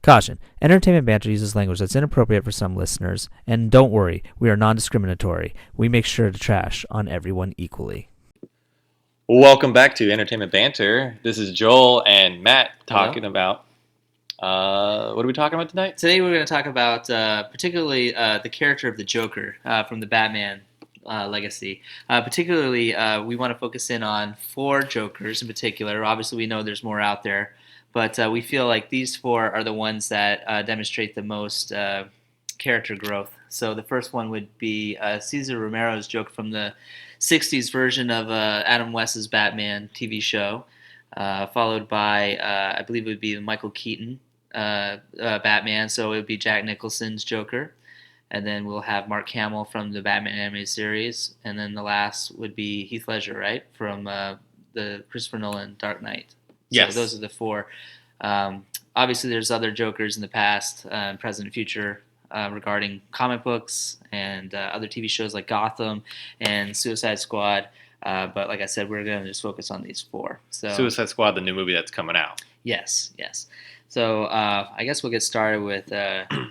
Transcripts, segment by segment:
Caution, Entertainment Banter uses language that's inappropriate for some listeners, and don't worry, we are non-discriminatory. We make sure to trash on everyone equally. Welcome back to Entertainment Banter. This is Joel and Matt talking about... what are we talking about tonight? Today we're going to talk about particularly the character of the Joker from the Batman legacy. Particularly, we want to focus in on 4 Jokers in particular. Obviously, we know there's more out there, but we feel like these 4 are the ones that demonstrate the most character growth. So the first one would be Cesar Romero's Joker from the 60s version of Adam West's Batman TV show, followed by, I believe it would be Michael Keaton Batman, so it would be Jack Nicholson's Joker. And then we'll have Mark Hamill from the Batman animated series. And then the last would be Heath Ledger, right, from the Christopher Nolan Dark Knight. Yes. So those are the 4. Obviously, there's other Jokers in the past, present, and future regarding comic books and other TV shows like Gotham and Suicide Squad. But like I said, we're going to just focus on these 4. So Suicide Squad, the new movie that's coming out. Yes. So I guess we'll get started with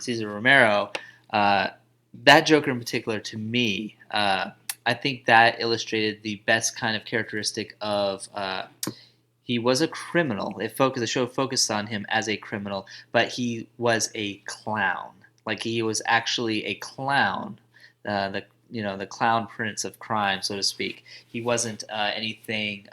Cesar Romero. That Joker in particular, to me, I think that illustrated the best kind of characteristic of he was a criminal. The show focused on him as a criminal, but he was a clown. Like, he was actually a clown, the clown prince of crime, so to speak. He wasn't anything,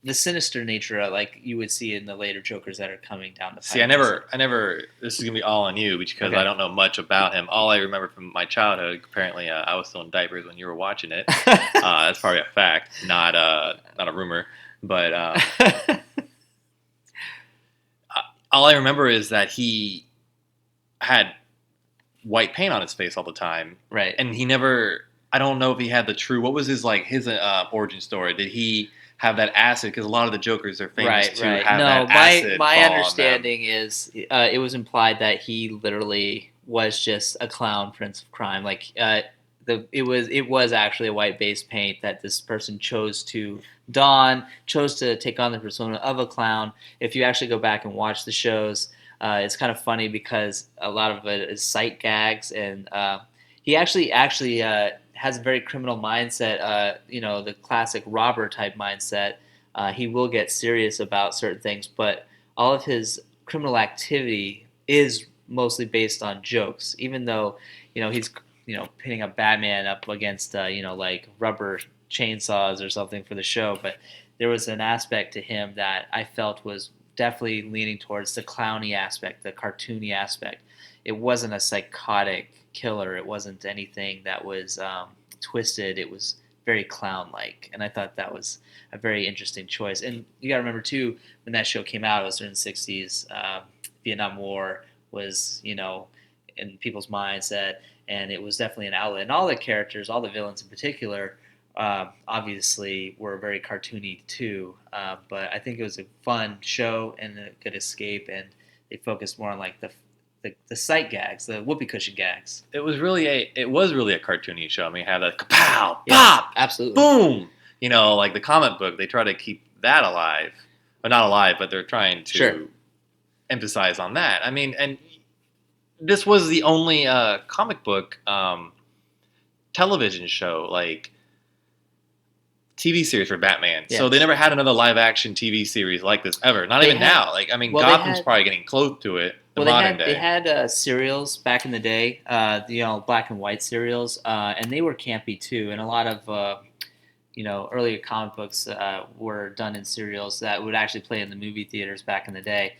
the sinister nature like you would see in the later Jokers that are coming down the pipe. See, I never. This is gonna be all on you because Okay. I don't know much about him. All I remember from my childhood, apparently, I was still in diapers when you were watching it. That's probably a fact, not a rumor. But all I remember is that he had white paint on his face all the time, Right. and he never. I don't know if he had the true. What was his origin story? Did he have that acid? Because a lot of the Jokers are famous to have that acid. My fall understanding is it was implied that he literally was just a clown prince of crime. Like it was actually a white base paint that this person chose to take on the persona of a clown. If you actually go back and watch the shows, it's kind of funny because a lot of it is sight gags, and he actually has a very criminal mindset, the classic robber type mindset. He will get serious about certain things, but all of his criminal activity is mostly based on jokes, even though, he's, pitting up Batman up against, like rubber chainsaws or something for the show. But there was an aspect to him that I felt was definitely leaning towards the clowny aspect, the cartoony aspect. It wasn't a psychotic killer. It wasn't anything that was twisted. It was very clown-like, and I thought that was a very interesting choice. And you got to remember too, when that show came out, it was during the '60s. Vietnam War was, in people's mindset, and it was definitely an outlet. And all the characters, all the villains in particular, obviously were very cartoony too. But I think it was a fun show and a good escape, and they focused more on like the sight gags, the whoopee cushion gags. It was really a cartoony show. I mean, have that kapow, Yeah, pop, absolutely, boom. Like the comic book, they try to keep that alive, but not alive, but they're trying to emphasize on that. I mean, and this was the only comic book television show, like TV series for Batman. Yes. So they never had another live action TV series like this ever. Not even now. Like, I mean, Gotham's probably getting close to it. They had serials back in the day, black and white serials, and they were campy too. And a lot of earlier comic books were done in serials that would actually play in the movie theaters back in the day.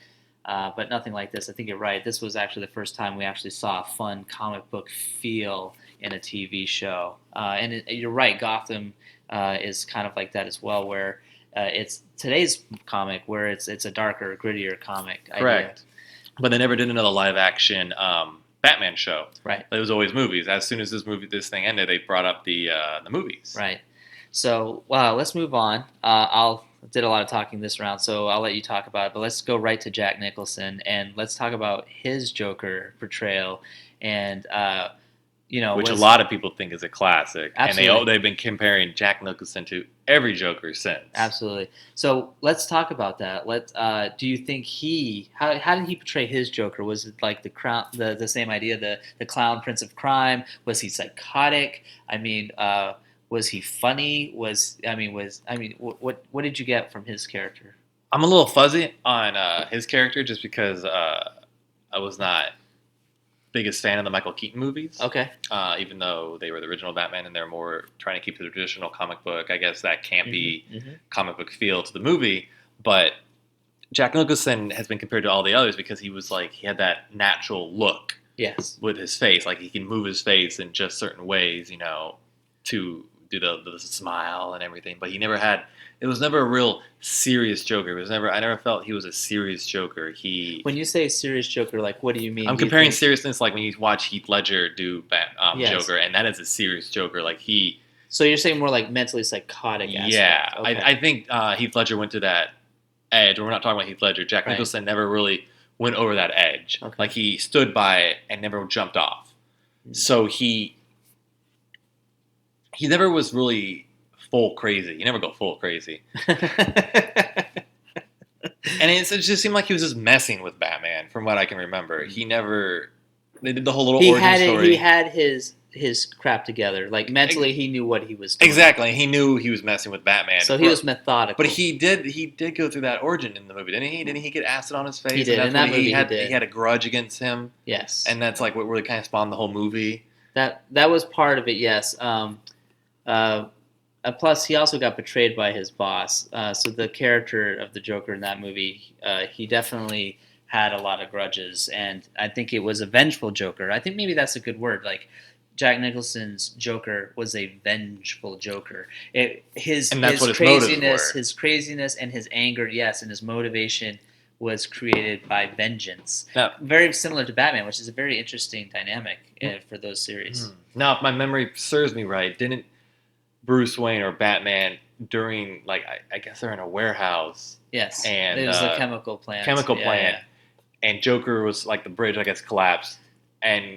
But nothing like this. I think you're right. This was actually the first time we actually saw a fun comic book feel in a TV show. And you're right, Gotham is kind of like that as well, where it's today's comic, where it's a darker, grittier comic. Correct. Idea. But they never did another live action Batman show. Right. It was always movies. As soon as this thing ended, they brought up the movies. Right. So let's move on. I did a lot of talking this round, so I'll let you talk about it. But let's go right to Jack Nicholson, and let's talk about his Joker portrayal. And which a lot of people think is a classic. Absolutely. And they've been comparing Jack Nicholson to every Joker since. Absolutely. So let's talk about that. Do you think how did he portray his Joker? Was it like the same idea, the clown prince of crime? Was he psychotic? I mean, was he funny? What did you get from his character? I'm a little fuzzy on his character just because I was not biggest fan of the Michael Keaton movies. Okay. Even though they were the original Batman and they're more trying to keep the traditional comic book, I guess that campy comic book feel to the movie. But Jack Nicholson has been compared to all the others because he had that natural look. Yes. With his face, like he can move his face in just certain ways, to do the smile and everything. But it was never a real serious Joker. I never felt he was a serious Joker. When you say serious Joker, like what do you mean? I'm comparing seriousness like when you watch Heath Ledger do Yes. Joker, and that is a serious Joker. So you're saying more like mentally psychotic aspect. Yeah, Okay. I think Heath Ledger went to that edge. We're not talking about Heath Ledger. Jack Nicholson never really went over that edge. Okay. Like he stood by it and never jumped off. Mm-hmm. So he never was really full crazy. You never go full crazy. And it just seemed like he was just messing with Batman, from what I can remember. They did the whole little origin story. He had his crap together. Like mentally, he knew what he was doing. Exactly. He knew he was messing with Batman. So he was methodical. But he did go through that origin in the movie, didn't he? Didn't he get acid on his face? He did. In that movie, he had a grudge against him. Yes. And that's like what really kind of spawned the whole movie. That was part of it, yes. Plus, he also got betrayed by his boss. So the character of the Joker in that movie, he definitely had a lot of grudges, and I think it was a vengeful Joker. I think maybe that's a good word. Like Jack Nicholson's Joker was a vengeful Joker. His craziness and his anger, yes, and his motivation was created by vengeance. Now, very similar to Batman, which is a very interesting dynamic for those series. Now, if my memory serves me right, didn't Bruce Wayne or Batman during, like, I guess they're in a warehouse? Yes, and it was a chemical plant. Yeah. And Joker was like the bridge, I guess, collapsed,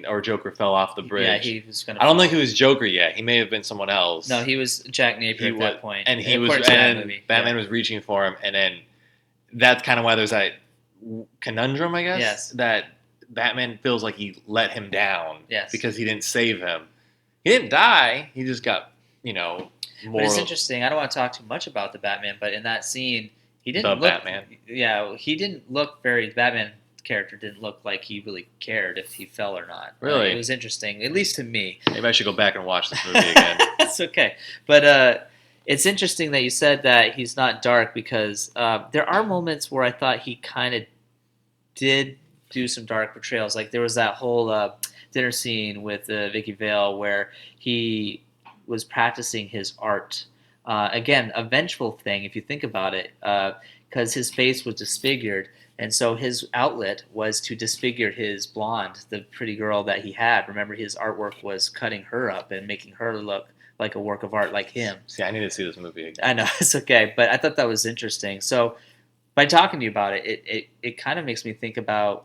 or Joker fell off the bridge. Yeah, he was going to. I don't think he was Joker yet. He may have been someone else. No, he was Jack Napier at that point. And Batman was reaching for him, and then that's kind of why there's that conundrum, I guess. Yes. That Batman feels like he let him down. Yes. Because he didn't save him. He didn't die. He just got, more. But it's interesting. I don't want to talk too much about the Batman, but in that scene, he didn't Batman. Yeah, he didn't look very. The Batman character didn't look like he really cared if he fell or not. Really? It was interesting, at least to me. Maybe I should go back and watch this movie again. That's okay. But it's interesting that you said that he's not dark because there are moments where I thought he kind of did do some dark portrayals. Like there was that whole dinner scene with Vicky Vale where he was practicing his art. Again, a vengeful thing if you think about it, because his face was disfigured. And so his outlet was to disfigure his blonde, the pretty girl that he had. Remember, his artwork was cutting her up and making her look like a work of art like him. See, I need to see this movie again. I know, it's okay. But I thought that was interesting. So by talking to you about it, it kind of makes me think about,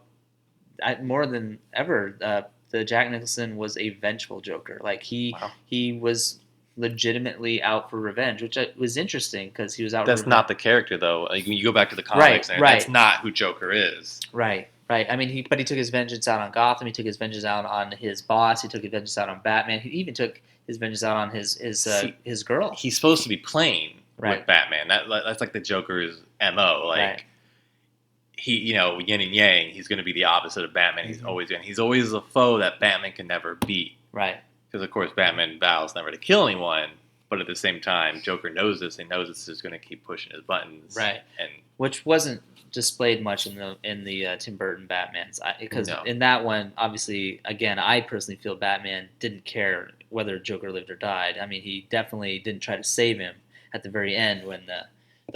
more than ever, the Jack Nicholson was a vengeful Joker. Like he was legitimately out for revenge, which was interesting because he was out. That's not the character, though. Like, you go back to the comics, right. That's not who Joker is. Right. I mean, he took his vengeance out on Gotham. He took his vengeance out on his boss. He took his vengeance out on Batman. He even took his vengeance out on his girl. He's supposed to be playing with Batman. That's like the Joker's MO. Like he, yin and yang. He's going to be the opposite of Batman. Mm-hmm. He's always a foe that Batman can never beat. Right. Because, of course, Batman vows never to kill anyone, but at the same time, Joker knows this. He knows this is going to keep pushing his buttons. Right. And which wasn't displayed much in the Tim Burton Batmans. Because in that one, obviously, again, I personally feel Batman didn't care whether Joker lived or died. I mean, he definitely didn't try to save him at the very end when the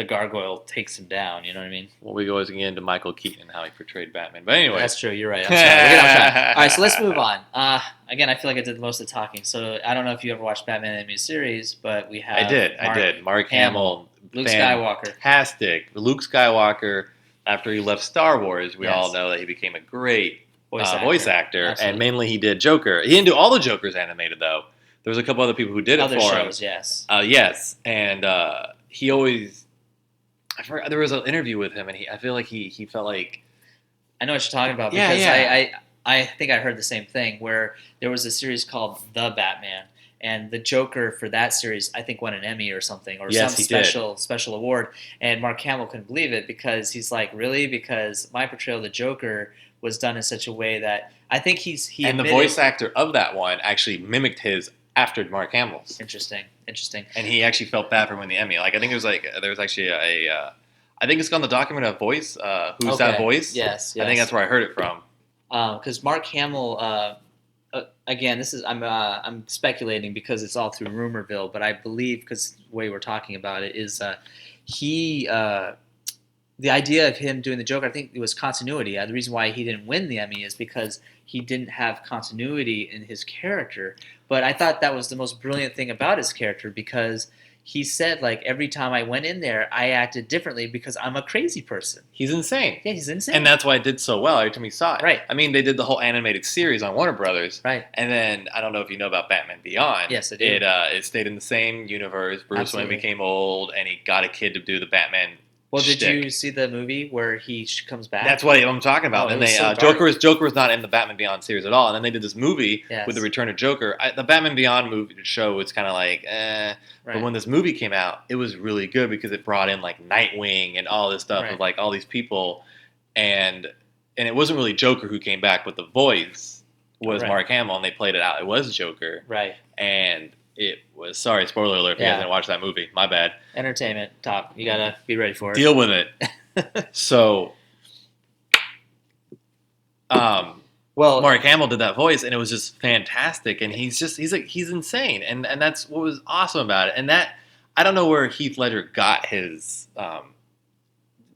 gargoyle takes him down. You know what I mean? Well, we always get into Michael Keaton and how he portrayed Batman. But anyway. That's true. You're right. I'm sorry. We're getting off track. All right, so let's move on. Again, I feel like I did most of the talking. So I don't know if you ever watched Batman the Animated Series, but we have I did. Mark Hamill. Luke Skywalker. Fantastic. Luke Skywalker, after he left Star Wars, we all know that he became a great voice actor, Absolutely. and mainly he did Joker. He didn't do all the Jokers animated though. There was a couple other people who did it Other for shows, him. yes. Yes, and he always. I forgot, there was an interview with him, and I feel like he felt like. I know what you're talking about Yeah, because yeah. I think I heard the same thing where there was a series called The Batman, and the Joker for that series I think won an Emmy or something or Yes, some he did. special award, and Mark Hamill couldn't believe it because he's like, really? Because my portrayal of the Joker was done in such a way that I think he And the admitted, voice actor of that one actually mimicked his after Mark Hamill's. Interesting. And he actually felt bad for winning the Emmy. Like I think there was actually I think it's called the document of voice. Who's that voice? Yes. I think that's where I heard it from. Because Mark Hamill, again, this is I'm speculating because it's all through Rumorville, but I believe because the way we're talking about it is he the idea of him doing the Joker, I think it was continuity. The reason why he didn't win the Emmy is because he didn't have continuity in his character. But I thought that was the most brilliant thing about his character because he said, like, every time I went in there, I acted differently because I'm a crazy person. He's insane. Yeah, he's insane. And that's why it did so well every time we saw it. Right. I mean, they did the whole animated series on Warner Brothers. Right. And then, I don't know if you know about Batman Beyond. Yes, I do. It stayed in the same universe. Bruce Absolutely. Wayne became old, and he got a kid to do the Batman Well, did shtick. you see the movie where he comes back? That's what I'm talking about. Oh, And it was they so dark. Joker was not in the Batman Beyond series at all. And then they did this movie Yes. with the Return of Joker. The Batman Beyond movie show was kind of like, Right. But when this movie came out, it was really good because it brought in like Nightwing and all this stuff Right. of like all these people, and it wasn't really Joker who came back, but the voice was Right. Mark Hamill, and they played it out. It was Joker, Right. and it was spoiler alert if you Yeah. guys didn't watch that movie. My bad. Entertainment talk. You gotta be ready for it. Deal with it. So, Well, Mark Hamill did that voice, and it was just fantastic. And he's insane, and that's what was awesome about it. And that I don't know where Heath Ledger got his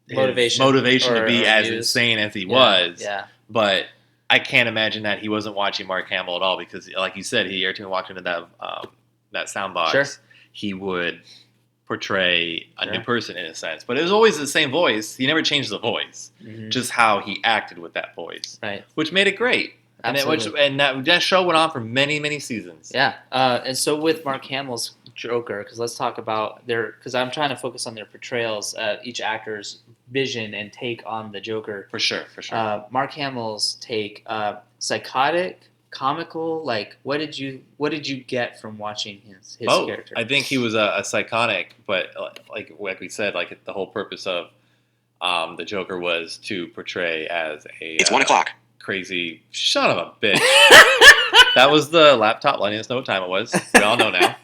motivation to be or as views. insane as he was. Yeah. But I can't imagine that he wasn't watching Mark Hamill at all because, like you said, every time he walked into that sound box, Sure. he would portray a Sure. new person in a sense. But it was always the same voice. He never changed the voice, Mhm. just how he acted with that voice, Right. which made it great. Absolutely. And that show went on for many, many seasons. Yeah. And so with Mark Hamill's Joker, because let's talk about because I'm trying to focus on their portrayals, each actor's vision and take on the Joker. For sure. Mark Hamill's take, psychotic, comical. Like, what did you get from watching his Both. character? I think he was a psychotic, but like we said, like the whole purpose of the Joker was to portray as It's 1 o'clock. Crazy son of a bitch. That was the laptop letting us know what time it was. We all know now.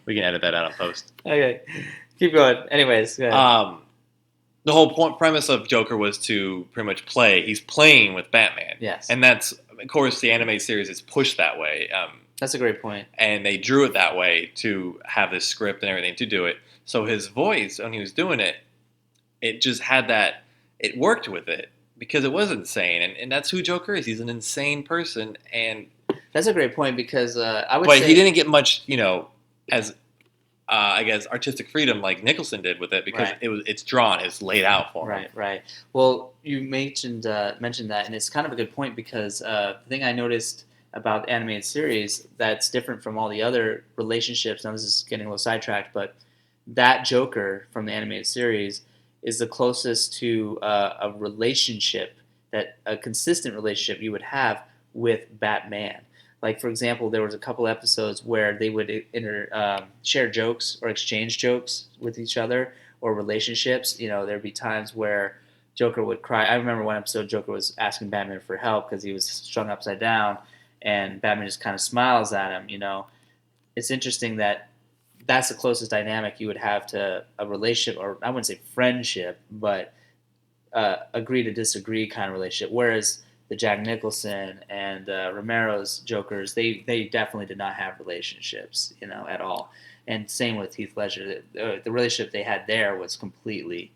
We can edit that out on post. Okay, keep going. Anyways, go ahead. The whole premise of Joker was to pretty much play. He's playing with Batman. Yes. And that's, of course, the animated series is pushed that way. That's a great point. And they drew it that way to have this script and everything to do it. So his voice, when he was doing it, it just had that, it worked with it because it was insane. And that's who Joker is. He's an insane person. And That's a great point because I would but say he didn't get much, as I guess artistic freedom like Nicholson did with it because Right. it's drawn, it's laid out for him. Right. Well, you mentioned that, and it's kind of a good point because the thing I noticed about the animated series that's different from all the other relationships. Now this is getting a little sidetracked, but that Joker from the animated series is the closest to a relationship a consistent relationship you would have with Batman. Like, for example, there was a couple episodes where they would share jokes or exchange jokes with each other or relationships. There'd be times where Joker would cry. I remember one episode Joker was asking Batman for help because he was strung upside down, and Batman just kind of smiles at him. It's interesting that that's the closest dynamic you would have to a relationship, or I wouldn't say friendship, but agree to disagree kind of relationship. Whereas the Jack Nicholson and Romero's Jokers, they definitely did not have relationships, at all. And same with Heath Ledger. The relationship they had there was completely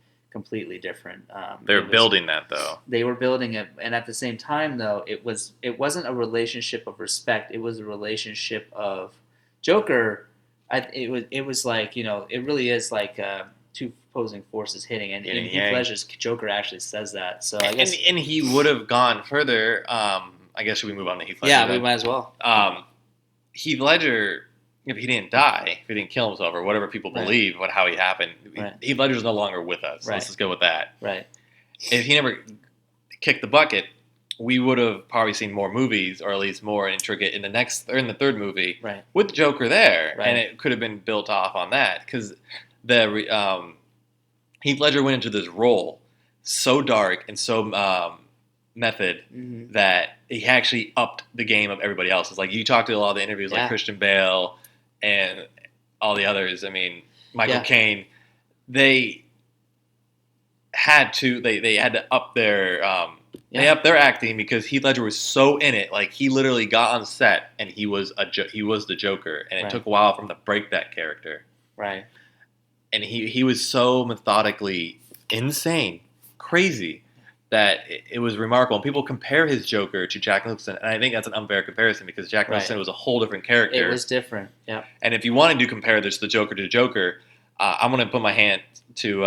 different. They're building that though. They were building it, and at the same time, though, it wasn't a relationship of respect. It was a relationship of Joker. It was like it really is like opposing forces hitting, and Yin and Heath yang. Ledger's Joker actually says that. So I guess and he would have gone further. I guess should we move on to Heath Ledger? yeah, we then? might as well. Heath Ledger, if he didn't die, if he didn't kill himself, or whatever people Right. believe, how he happened, Right. Heath Ledger's no longer with us. Right. Let's just go with that. Right. If he never kicked the bucket, we would have probably seen more movies, or at least more intricate in the third movie, Right. with Joker there, Right. and it could have been built off on that because Heath Ledger went into this role so dark and so method Mm-hmm. that he actually upped the game of everybody else. It's like you talk to a lot of the interviews, like Yeah. Christian Bale and all the others. I mean, Michael Yeah. Caine. They had to up their they upped their acting because Heath Ledger was so in it. Like he literally got on set and he was the Joker, and it Right. took a while for him to break that character. Right. And he was so methodically insane, crazy, that it was remarkable. And people compare his Joker to Jack Nicholson, and I think that's an unfair comparison because Jack Right. Nicholson was a whole different character. It was different. Yeah. And if you wanted to compare this the Joker to Joker, I'm going to put my hand to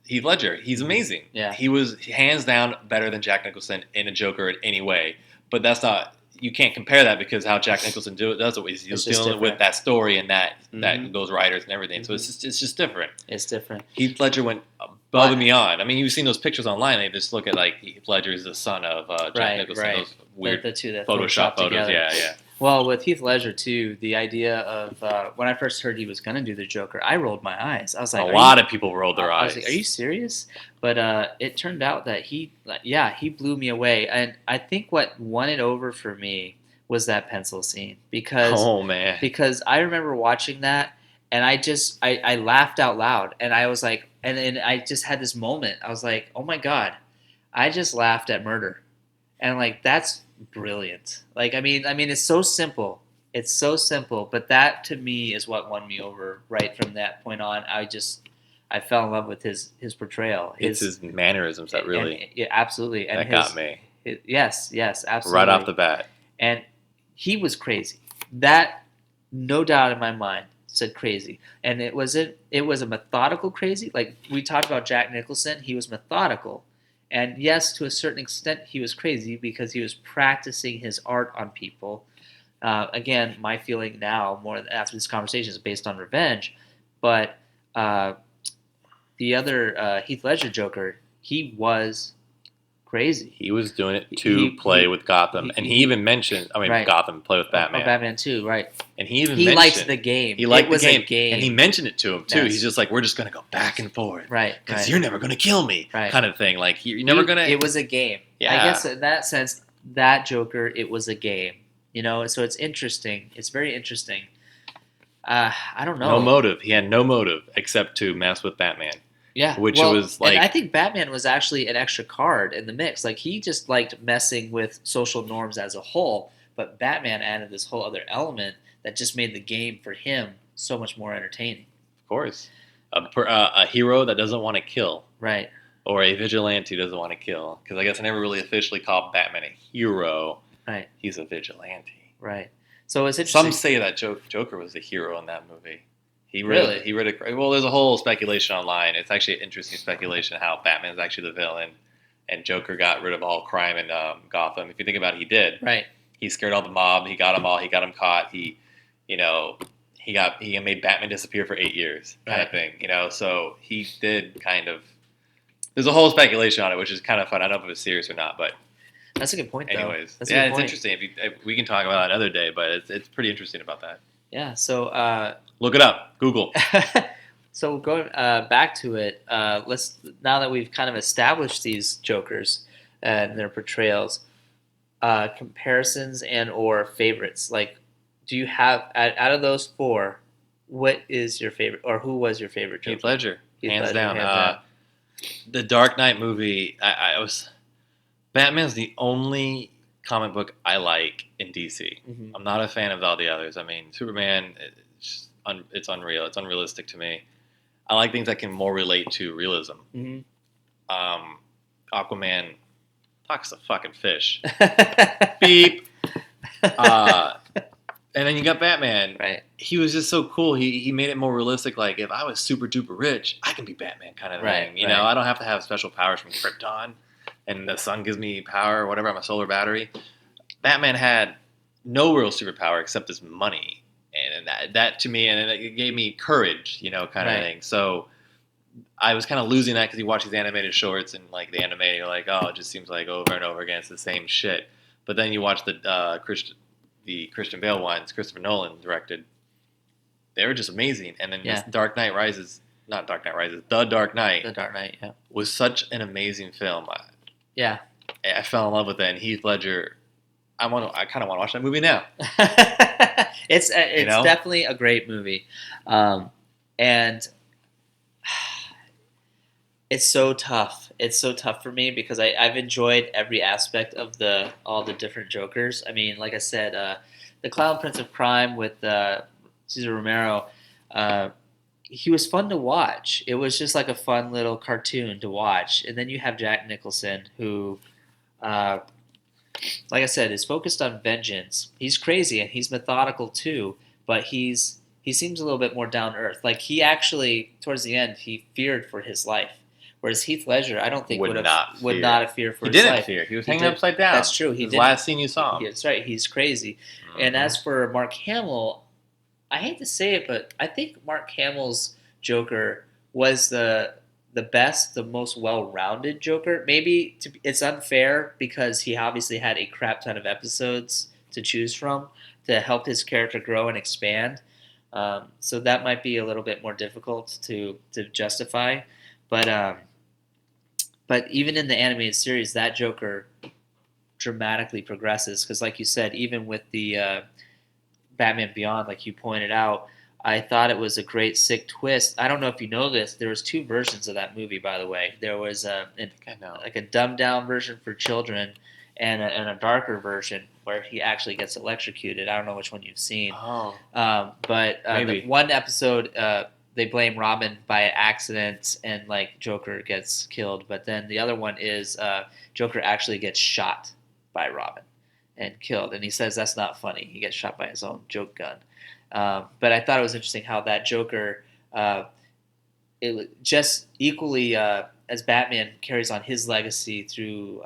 Heath Ledger. He's amazing. Yeah. He was hands down better than Jack Nicholson in a Joker in any way. But that's not. You can't compare that because how Jack Nicholson does it. He's It's just dealing with different. that story and that Mhm. those writers and everything. So Mhm. it's just different. It's different. Heath Ledger went above and beyond. I mean, you've seen those pictures online. They just look at like Heath Ledger is the son of Jack Right, Nicholson. right. Those weird the two that Photoshop photos. together. Yeah. Well, with Heath Ledger too, the idea of when I first heard he was going to do the Joker, I rolled my eyes. I was like, A lot of people rolled their I eyes. was like, "Are you serious?" But it turned out that he blew me away, and I think what won it over for me was that pencil scene because Oh man. I remember watching that, and I laughed out loud, and I was like, and I just had this moment. I was like, oh my god, I just laughed at murder, and like that's brilliant. Like I mean, it's so simple. It's so simple, but that to me is what won me over. Right from that point on, I fell in love with his portrayal. It's his mannerisms that really yeah, absolutely, and that got me yes, absolutely, right off the bat. and he was crazy. That, no doubt in my mind, said crazy. And it was a methodical crazy. Like we talked about Jack Nicholson, he was methodical. And yes, to a certain extent, he was crazy because he was practicing his art on people. Again, my feeling now, more after this conversation, is based on revenge. But the other Heath Ledger Joker, he was crazy. He was doing it to play with Gotham, and he even mentioned, Right. Gotham play with Batman. Oh, Batman too, right? And he even He mentioned, liked the game. He liked It was the a game. and he mentioned it to him too. Yes. He's just like, we're just gonna go back and forth, Right, Because right. you're never gonna kill me, Right. kind of thing. Like you're never gonna. It was a game. Yeah. I guess in that sense, that Joker, it was a game. You know, so it's interesting. It's very interesting. I don't know. No motive. He had no motive except to mess with Batman. Yeah, Which was like, and I think Batman was actually an extra card in the mix. Like he just liked messing with social norms as a whole, but Batman added this whole other element that just made the game for him so much more entertaining. of course, a hero that doesn't want to kill, Right. or a vigilante who doesn't want to kill. Because I guess I never really officially called Batman a hero. Right. He's a vigilante. Right. So it's interesting. Some say that Joker was the hero in that movie. Really? Well, there's a whole speculation online. It's actually an interesting speculation how Batman's actually the villain, and Joker got rid of all crime in Gotham. If you think about it, he did. Right. He scared all the mob. He got them all. He got them caught. He made Batman disappear for 8 years, kind of thing. So he did kind of. There's a whole speculation on it, which is kind of fun. I don't know if it was serious or not, but That's a good point, though. anyways, That's a good it's point. interesting. If we can talk about it another day, but it's pretty interesting about that. Yeah. So. Look it up. Google. So going back to it, let's now that we've kind of established these Jokers and their portrayals, comparisons and or favorites. Like, do you have out of those four, what is your favorite, or who was your favorite Joker? Heath Ledger, Heath hands Ledger, down. hands down. The Dark Knight movie. Batman's the only comic book I like in DC. Mhm. I'm not a fan of all the others. I mean, Superman. It's unreal. It's unrealistic to me. I like things that can more relate to realism. Mhm. Aquaman talks to fucking fish. Beep. And then you got Batman. Right. He was just so cool. He made it more realistic. Like, if I was super duper rich, I can be Batman kind of thing. You know, I don't have to have special powers from Krypton, and the sun gives me power or whatever. I'm a solar battery. Batman had no real superpower except his money, and that to me, and it gave me courage, you know, kind of thing. So I was kind of losing that because you watch these animated shorts and like the anime, you're like, oh, it just seems like over and over again it's the same shit. But then you watch the Christian Bale ones, Christopher Nolan directed. They were just amazing. And then this The Dark Knight, was such an amazing film. I fell in love with it. And Heath Ledger, I kind of want to watch that movie now. It's definitely a great movie, and it's so tough. It's so tough for me because I've enjoyed every aspect of all the different Jokers. I mean, like I said, the Clown Prince of Crime with Cesar Romero, he was fun to watch. It was just like a fun little cartoon to watch. And then you have Jack Nicholson, who, like I said, is focused on vengeance. He's crazy and he's methodical too, but he seems a little bit more down to earth. Like, he actually, towards the end, he feared for his life. Whereas Heath Ledger, I don't think would not have feared for his life. He didn't fear. He was hanging upside down. That's true. The last scene you saw him. That's right. He's crazy. Mm-hmm. And as for Mark Hamill, I hate to say it, but I think Mark Hamill's Joker was the best, the most well-rounded Joker. Maybe it's unfair because he obviously had a crap ton of episodes to choose from to help his character grow and expand. So that might be a little bit more difficult to justify. But even in the animated series, that Joker dramatically progresses because, like you said, even with the Batman Beyond, like you pointed out, I thought it was a great sick twist. I don't know if you know this. There was 2 versions of that movie, by the way. There was like a dumbed down version for children and a darker version where he actually gets electrocuted. I don't know which one you've seen. But the one episode, they blame Robin by accident and like Joker gets killed. But then the other one is Joker actually gets shot by Robin and killed. And he says that's not funny. He gets shot by his own joke gun. But I thought it was interesting how that Joker, it was just equally as Batman carries on his legacy through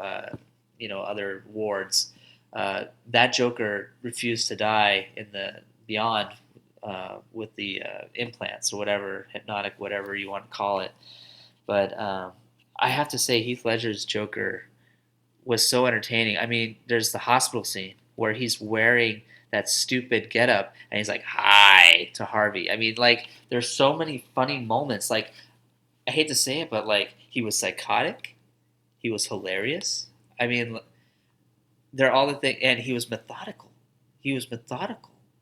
other wards. That Joker refused to die in the Beyond with the implants or whatever, hypnotic, whatever you want to call it. But I have to say Heath Ledger's Joker was so entertaining. I mean, there's the hospital scene where he's wearing that stupid getup and he's like, hi to Harvey. I mean, like, there's so many funny moments. Like, I hate to say it, but like, he was psychotic. He was hilarious. I mean, they're all the thing, and he was methodical.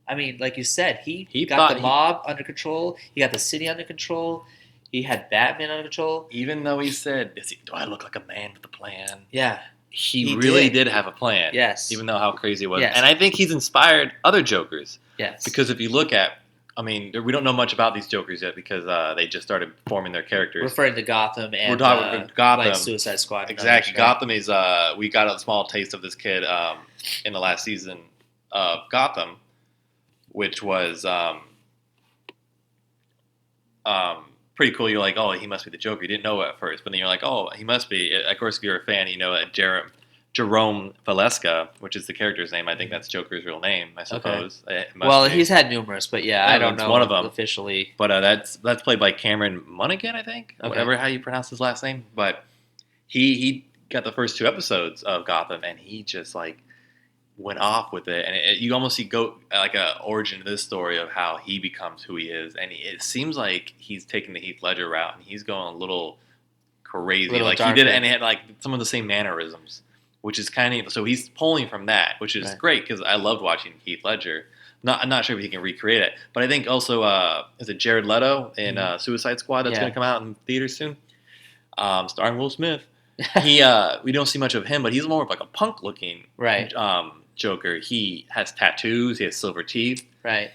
I mean, like you said, he got the mob under control. He got the city under control. He had Batman under control. Even though he said, do I look like a man with a plan? Yeah. He really did have a plan. Yes. Even though how crazy it was. Yes. And I think he's inspired other Jokers. Yes. Because if you look at, I mean, we don't know much about these Jokers yet because they just started forming their characters. Referring to Gotham and we're talking Gotham. like Suicide Squad. Exactly. Gotham is, we got a small taste of this kid in the last season of Gotham, which was pretty cool. You're like, oh, he must be the Joker. You didn't know it at first, but then you're like, oh, he must be. Of course, if you're a fan, you know Jerome Valeska, which is the character's name. I think that's Joker's real name, I suppose. Okay. Well, he's had numerous, but I don't know one of them officially. But that's played by Cameron Monaghan, I think. Okay. Whatever how you pronounce his last name. But he got the first 2 episodes of Gotham, and he just like went off with it, and you almost see like a origin to this story of how he becomes who he is, and it seems like he's taking the Heath Ledger route, and he's going a little crazy, like darker. He did, and he had like some of the same mannerisms, which is kind of so he's pulling from that, which is great because I loved watching Heath Ledger. I'm not sure if he can recreate it, but I think also is it Jared Leto in Suicide Squad that's going to come out in theaters soon, starring Will Smith. We don't see much of him, but he's more of like a punk looking Joker. He has tattoos. He has silver teeth. Right.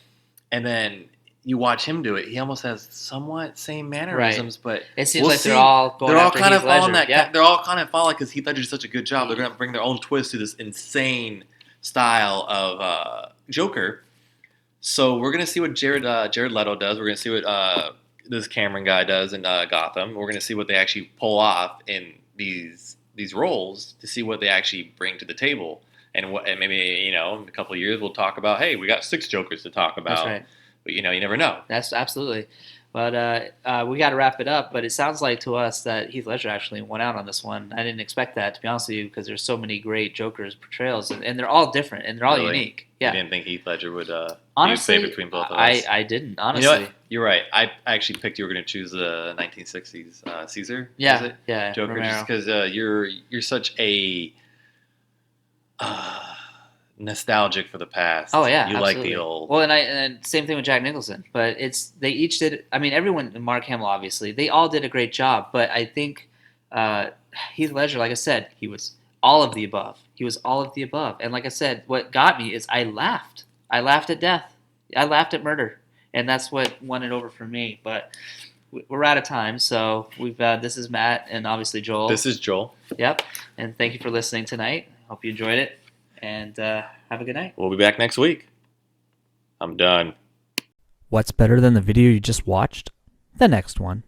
And then you watch him do it. He almost has somewhat same mannerisms, but it seems like they're all going after Heath Ledger. They're all kind of following because Heath Ledger did such a good job. They're going to bring their own twist to this insane style of Joker. So we're gonna see what Jared Leto does. We're gonna see what this Cameron guy does in Gotham. We're gonna see what they actually pull off in these roles to see what they actually bring to the table. And maybe in a couple of years we'll talk about, hey, we got 6 Jokers to talk about. That's right. But you never know. That's absolutely. But we got to wrap it up. But it sounds like to us that Heath Ledger actually went out on this one. I didn't expect that, to be honest with you, because there's so many great Joker's portrayals, and they're all different and they're all Really? unique. Yeah. You didn't think Heath Ledger would Honestly, be between both of us? I didn't, honestly. You know what? You're right. I actually picked you were going to choose the 1960s Caesar. Yeah, is it? yeah, Joker, Romero. just because you're such a nostalgic for the past. Oh yeah, you absolutely. like the old. Well, and same thing with Jack Nicholson. But they each did. I mean, everyone, Mark Hamill, obviously, they all did a great job. But I think Heath Ledger, like I said, he was all of the above. He was all of the above. And like I said, what got me is I laughed. I laughed at death. I laughed at murder, and that's what won it over for me. But we're out of time, so we've. This is Matt, and obviously Joel. This is Joel. Yep. And thank you for listening tonight. Hope you enjoyed it. And have a good night. We'll be back next week. I'm done. What's better than the video you just watched? The next one.